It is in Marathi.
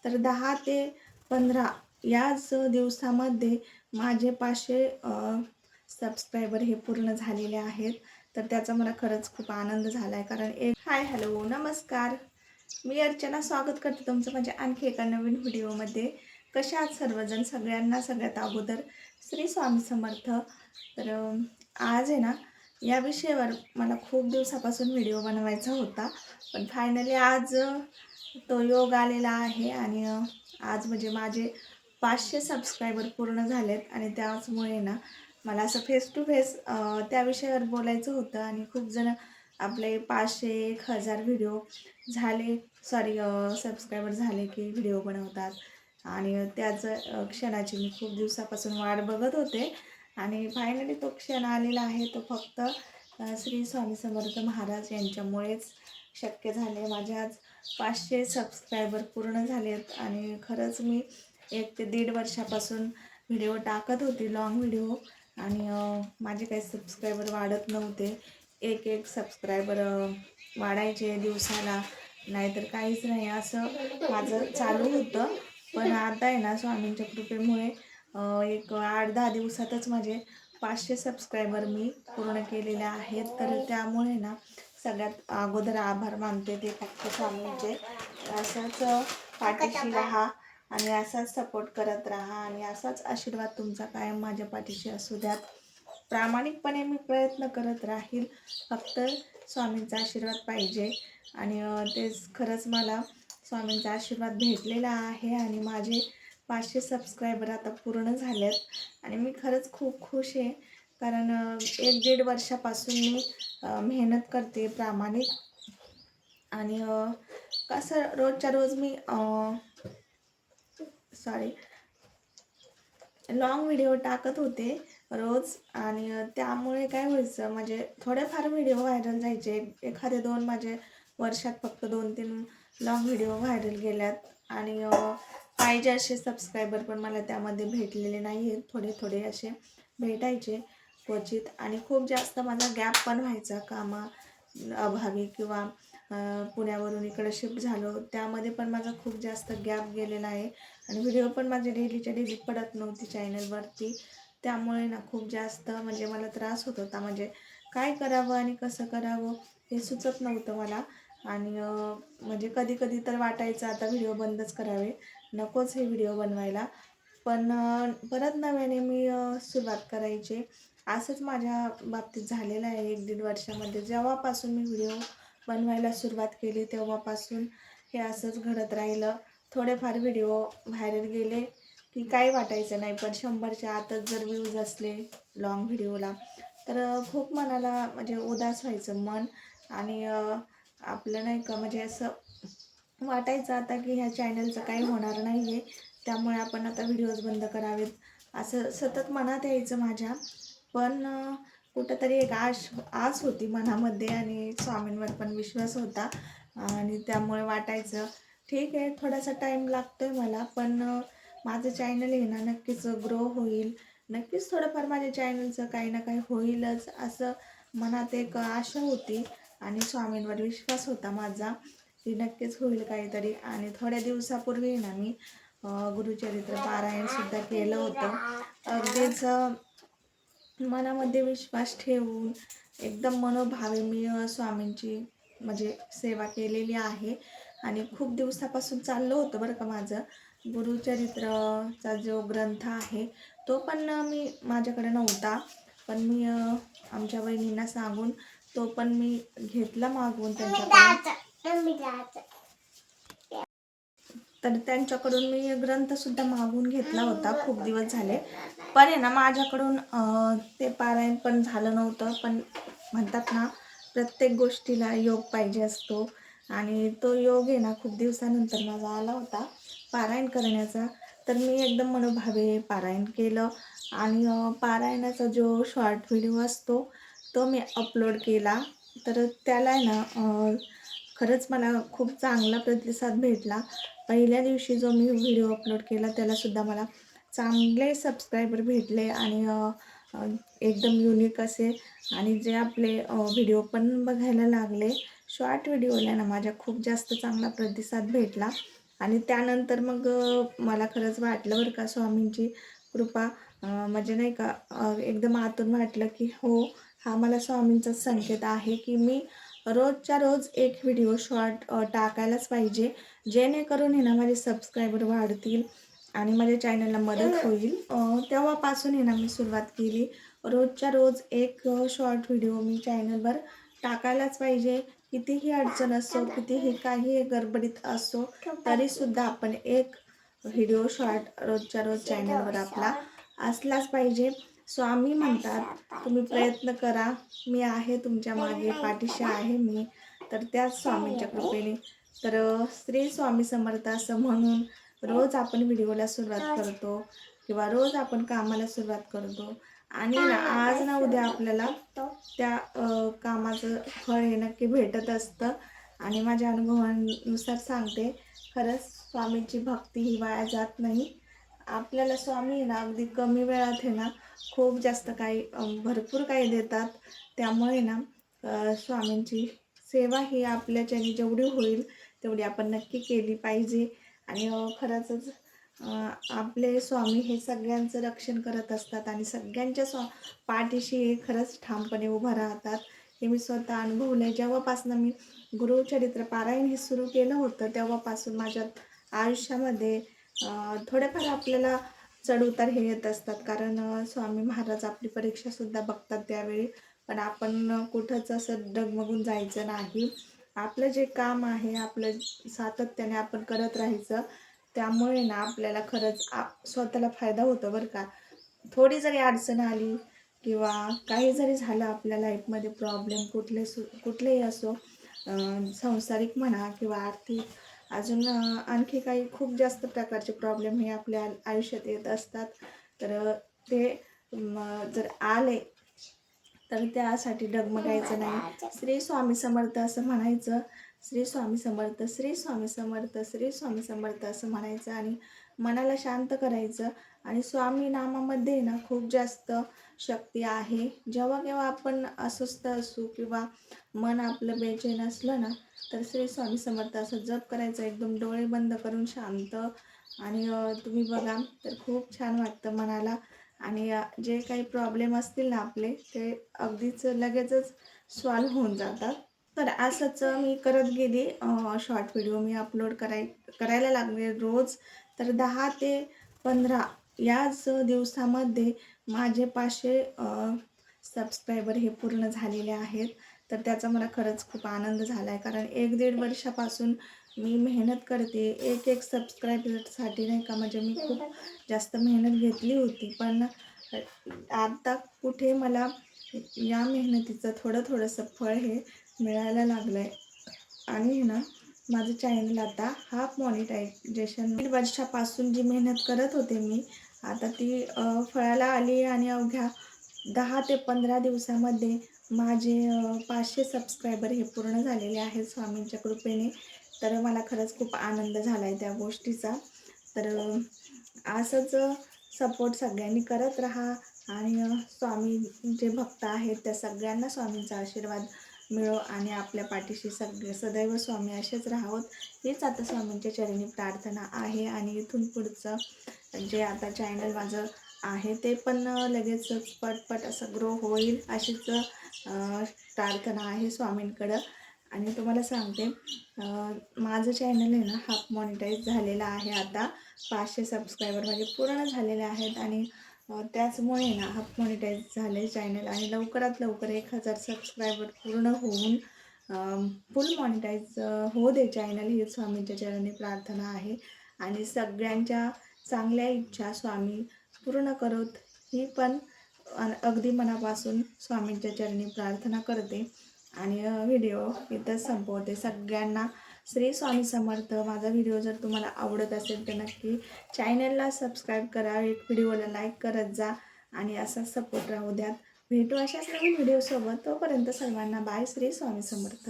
तर 10 ते 15 याच दिवसामध्ये माझे 500 सबस्क्रायबर हे पूर्ण झालेले आहेत. तर त्याचा मला खरंच खूप आनंद झाला आहे. कारण हाय, हॅलो, नमस्कार. मी अर्चना स्वागत करते तुमचं माझ्या आणखी एका नवीन व्हिडिओमध्ये. कशा आहात सर्वजण? सगळ्यांना सगळ्यात अगोदर श्री स्वामी समर्थ. तर आज आहे ना, या विषयावर मला खूप दिवसापासून व्हिडिओ बनवायचा होता, पण फायनली आज तो योग आलेला आहे. आणि आज म्हणजे माझे 500 सबस्क्रायबर पूर्ण झालेत आणि त्याचमुळे ना मला असं फेस टू फेस त्या विषयावर बोलायचं होतं. आणि खूप जण आपले 500 1000 व्हिडिओ झाले, सॉरी, सबस्क्रायबर झाले की व्हिडिओ बनवतात. आणि त्याचं क्षणाची मी खूप दिवसापासून वाट बघत होते आणि फायनली तो क्षण आलेला आहे. तो फक्त श्री स्वामी समर्थ महाराज यांच्यामुळेच शक्य झाले. माझे आज 500 सबस्क्रायबर पूर्ण झालेत. आणि खरंच मी 1 ते 1.5 वर्षापासून व्हिडिओ टाकत होती, लॉंग व्हिडिओ. आणि माझे काही सबस्क्रायबर वाढत नव्हते. एक सबस्क्रायबर वाढायचे दिवसाला, नाहीतर काहीच नाही, असं माझं चालू होतं. पण आता आहे ना, स्वामींच्या कृपेमुळे एक 8-10 दिवसातच माझे 500 सबस्क्रायबर मी पूर्ण केलेले आहेत. तर त्यामुळे ना सगळ्यात अगोदर आभार मानते ते फक्त स्वामींचे. असंच पाठीशी राहा आणि असाच सपोर्ट करत राहा आणि असाच आशीर्वाद तुमचा कायम माझ्या पाठीशी असू द्यात. प्रामाणिकपणे मी प्रयत्न करत राहील, फक्त स्वामींचा आशीर्वाद पाहिजे. आणि तेच खरंच मला स्वामींचा आशीर्वाद भेटलेला आहे. आणि माझे 500 सबस्क्रायबर आता पूर्ण झालेत आणि मी खरंच खूप खुश आहे. कारण 1-1.5 वर्षापासून मी मेहनत करते प्रामाणिक. आणि कसं रोजच्या रोज मी सॉरी लॉंग व्हिडिओ टाकत होते रोज. आणि त्यामुळे काय व्हायचं, म्हणजे थोडेफार व्हिडिओ व्हायरल जायचे. एखादे 2 माझे वर्षात फक्त 2-3 लॉंग व्हिडिओ व्हायरल गेल्यात. आणि पाहिजे असे सबस्क्रायबर पण मला त्यामध्ये भेटलेले नाही आहेत. थोडे थोडे असे भेटायचे क्वचित. आणि खूप जास्त माझा गॅप पण व्हायचा कामा अभावी, किंवा पुण्यावरून इकडं शिफ्ट झालो त्यामध्ये पण माझा खूप जास्त गॅप गेलेला आहे. आणि व्हिडिओ पण माझे डेलीच्या डेली पडत नव्हती चॅनलवरती. त्यामुळे ना खूप जास्त म्हणजे मला त्रास होत होता. म्हणजे काय करावं आणि कसं करावं हे सुचत नव्हतं मला. आणि म्हणजे कधी कधी तर वाटायचं आता व्हिडिओ बंदच करावे, नकोच हे व्हिडिओ बनवायला. पण परत नव्याने मी सुरुवात करायचे. असंच माझ्या बाबतीत झालेलं आहे 1-1.5 वर्षामध्ये. जेव्हापासून मी व्हिडिओ बनवायला सुरुवात केली तेव्हापासून हे असंच घडत राहिलं. थोडेफार व्हिडिओ व्हायरल गेले की काही वाटायचं नाही, पण 100च्या आतच जर व्ह्यूज असले लॉंग व्हिडिओला तर खूप मनाला म्हणजे उदास व्हायचं मन. आणि आपलं नाही का म्हणजे असं वाटायचं आता की ह्या चॅनलचं काही होणार नाही आहे, त्यामुळे आपण आता व्हिडिओज बंद करावेत, असं सतत मनात यायचं माझ्या. पण कुठंतरी एक आस होती मनामध्ये आणि स्वामींवर पण विश्वास होता. आणि त्यामुळे वाटायचं ठीक आहे, थोडासा टाईम लागतो आहे मला, पण माझं चॅनल आहे ना नक्कीच ग्रो होईल. नक्कीच थोडंफार माझ्या चॅनलचं काही ना काही होईलच, असं मनात एक आशा होती. आणि स्वामींवर विश्वास होता माझा की नक्कीच होईल काहीतरी. आणि थोड्या दिवसापूर्वी ना मी गुरुचरित्र पारायणसुद्धा केलं होतं. अगदीच मनामध्ये विश्वास ठेवून एकदम मनोभावे मी स्वामींची म्हणजे सेवा केलेली आहे. आणि खूप दिवसापासून चाललं होतं बरं का माझं. गुरुचरित्रचा जो ग्रंथ आहे तो पण मी माझ्याकडे नव्हता, पण मी आमच्या वहिनींना सांगून तो पण मी घेतला मागवून त्यांच्याकडून. तर त्यांच्याकडून मी ग्रंथसुद्धा मागवून घेतला होता. खूप दिवस झाले, पण आहे ना माझ्याकडून ते पारायण पण झालं नव्हतं. पण म्हणतात ना प्रत्येक गोष्टीला योग पाहिजे असतो, आणि तो योग आहे ना खूप दिवसानंतर माझा आला होता पारायण करण्याचा. तर मी एकदम मनोभावे पारायण केलं. आणि पारायणाचा जो शॉर्ट व्हिडिओ असतो तो मी अपलोड केला. तर त्याला आहे ना खरंच मला खूप चांगला प्रतिसाद भेटला. पहिल्या दिवशी जो मी व्हिडिओ अपलोड केला त्यालासुद्धा मला चांगले सबस्क्रायबर भेटले. आणि एकदम युनिक असे, आणि जे आपले व्हिडिओ पण बघायला लागले. शॉर्ट व्हिडिओला ना माझ्या खूप जास्त चांगला प्रतिसाद भेटला. आणि त्यानंतर मग मला खरंच वाटलं बरं का स्वामींची कृपा, म्हणजे नाही का एकदम आतून वाटलं की हो, हा मला स्वामींचाच संकेत आहे की मी रोजच्या रोज एक व्हिडिओ शॉर्ट टाकायलाच पाहिजे, जेणेकरून आहे ना माझे सबस्क्रायबर वाढतील आणि माझ्या चॅनलला मदत होईल. तेव्हापासून आहे ना मी सुरुवात केली. रोजच्या रोज एक शॉर्ट व्हिडिओ मी चॅनलवर टाकायलाच पाहिजे. कितीही अडचण असो, कितीही काही गडबडीत असो, तरीसुद्धा आपण एक व्हिडिओ शॉर्ट रोजच्या रोज चॅनलवर आपला असलाच पाहिजे. स्वामी म्हणतात, तुम्ही प्रयत्न करा, मी आहे तुमच्या मागे, पाठीशी आहे मी. तर त्याच स्वामींच्या कृपेने तर श्री स्वामी समर्थ असं म्हणून रोज आपण व्हिडिओला सुरुवात करतो किंवा रोज आपण कामाला सुरुवात करतो आणि ना आज ना उद्या आपल्याला त्या कामाचं फळ हे नक्की भेटत असतं. आणि माझ्या अनुभवानुसार सांगते, खरंच स्वामींची भक्ती ही वाया जात नाही. आपल्याला स्वामी ना अगदी कमी वेळात आहे ना खूप जास्त काही भरपूर काही देतात. त्यामुळे ना स्वामींची सेवा ही आपल्याच्याने जेवढी होईल तेवढी आपण नक्की केली पाहिजे. आणि खरंच आपले स्वामी हे सगळ्यांचं रक्षण करत असतात आणि सगळ्यांच्या पाठीशी हे खरंच ठामपणे उभं राहतात. हे मी स्वतः अनुभवलं आहे. जेव्हापासून मी गुरुचरित्र पारायण हे सुरू केलं होतं तेव्हापासून माझ्या आयुष्यामध्ये थोडेफार आपल्याला चढउतार हे येत असतात, कारण स्वामी महाराज आपली परीक्षासुद्धा बघतात त्यावेळी. पण आपण कुठंच असं डगमगून जायचं नाही. आपलं जे काम आहे आपलं सातत्याने आपण करत राहायचं. त्यामुळे ना आपल्याला खरंच स्वतःला फायदा होतो बरं का. थोडी जरी अडचण आली किंवा काही जरी झालं आपल्या लाईफमध्ये प्रॉब्लेम कुठलेही असो, सांसारिक म्हणा किंवा आर्थिक, अजून आणखी काही खूप जास्त प्रकारचे प्रॉब्लेम हे आपल्या आयुष्यात येत असतात. तर ते जर आले तर त्यासाठी डगमगायचं नाही. श्री स्वामी समर्थ असं म्हणायचं. श्री स्वामी समर्थ, श्री स्वामी समर्थ, श्री स्वामी समर्थ असं म्हणायचं आणि मनाला शांत करायचं. आणि स्वामी नामामध्ये ना खूप जास्त शक्ती आहे. जेव्हा केव्हा आपण अस्वस्थ असू किंवा मन आपलं बेचैन असलं ना, तर श्री स्वामी समर्थ असं जप करायचं एकदम डोळे बंद करून शांत. आणि तुम्ही बघा तर खूप छान वाटतं मनाला. आणि जे काही प्रॉब्लेम असतील ना आपले, ते अगदीच लगेचच सॉल्व्ह होऊन जातात. तर असंच मी करत गेली. शॉर्ट व्हिडिओ मी अपलोड करायला लागले रोज. तर 10 ते 15 याच दिवसामध्ये माझे 500 सबस्क्रायबर हे पूर्ण झालेले आहेत. तर त्याचा मला खरंच खूप आनंद झाला आहे, कारण 1-1.5 वर्षापासून मी मेहनत करते एक सबस्क्रायबरसाठी नाही का. म्हणजे मी खूप जास्त मेहनत घेतली होती, पण आता कुठे मला या मेहनतीचं थोडंसं फळ हे मिळायला लागलं आहे. आणि ना माझं चॅनल आता हाफ मॉनिटायझेशन, 1 वर्षापासून जी मेहनत करत होते मी, आता ती फळाला आली आणि अवघ्या 10 ते 15 दिवसामध्ये माझे 500 सबस्क्रायबर हे पूर्ण झालेले आहेत स्वामींच्या कृपेने. तर मला खरंच खूप आनंद झाला आहे त्या गोष्टीचा. तर असंच सपोर्ट सगळ्यांनी करत राहा आणि स्वामी जे भक्त आहेत त्या सगळ्यांना स्वामींचा आशीर्वाद मिळो आणि आपल्या पाठीशी सदैव स्वामी असेच राहावत, हीच आता स्वामींच्या चरणी प्रार्थना आहे. आणि इथून पुढचं जे आता चॅनल माझं आहे ते पण लगेचच पटपट असं ग्रो होईल अशीच प्रार्थना आहे स्वामींकडं. आणि तुम्हाला सांगते, माझं चॅनल आहे ना हाफ मॉनिटाईज झालेलं आहे आता. 500 सबस्क्रायबर माझे पूर्ण झालेले आहेत आणि त्याचमुळे ना हाफ मॉनिटाईज झाले चॅनल. आणि लवकरात लवकर 1000 सबस्क्रायबर पूर्ण होऊन फुल मॉनिटाईज होऊ दे चॅनल, ही स्वामींच्या चरणी प्रार्थना आहे. आणि सगळ्यांच्या चांगल्या इच्छा स्वामी पूर्ण करोत, ही पण अगदी मनापासून स्वामींच्या चरणी प्रार्थना करते. आणि व्हिडिओ इथंच संपवते. सगळ्यांना श्री स्वामी समर्थ. माझा व्हिडिओ जर तुम्हाला आवडत असेल तर नक्की चॅनलला सबस्क्राईब करा, एक व्हिडिओला लाईक करत जा आणि असा सपोर्ट राहू द्यात. भेटू अशाच नवीन व्हिडिओसोबत. तोपर्यंत सर्वांना बाय. श्री स्वामी समर्थ.